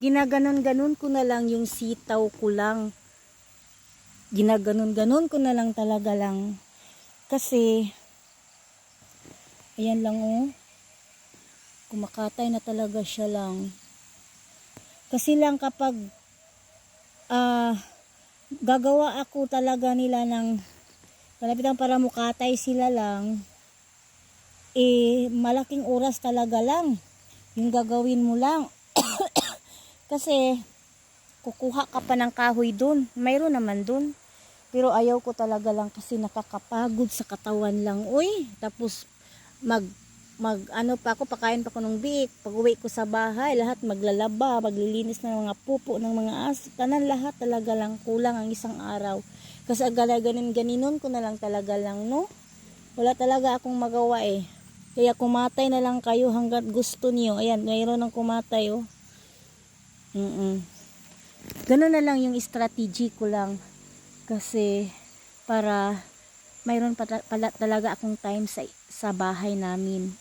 Ginaganon-ganon ko na lang yung sitaw ko lang. Ginaganon-ganon ko na lang talaga lang. Kasi, ayan lang oh. Kumakatay na talaga siya lang. Kasi lang kapag gagawa ako talaga nila ng kalapitan para mukatay sila lang, malaking oras talaga lang yung gagawin mo lang. Kasi kukuha ka pa ng kahoy dun, mayroon naman dun, pero ayaw ko talaga lang kasi nakakapagod sa katawan lang uy. Tapos ano pa ako, pakain pa ko ng biik. Pag uwi ko sa bahay, lahat maglalaba, maglilinis ng mga pupo ng mga aso, tanan lahat talaga lang, kulang ang isang araw. Kasi agala-ganin-ganinon ko na lang talaga lang, no? Wala talaga akong magawa Kaya kumatay na lang kayo hanggat gusto niyo. Ayan, mayroon ng kumatay oh. Ganun na lang yung strategy ko lang. Kasi para mayroon pala talaga akong time sa bahay namin.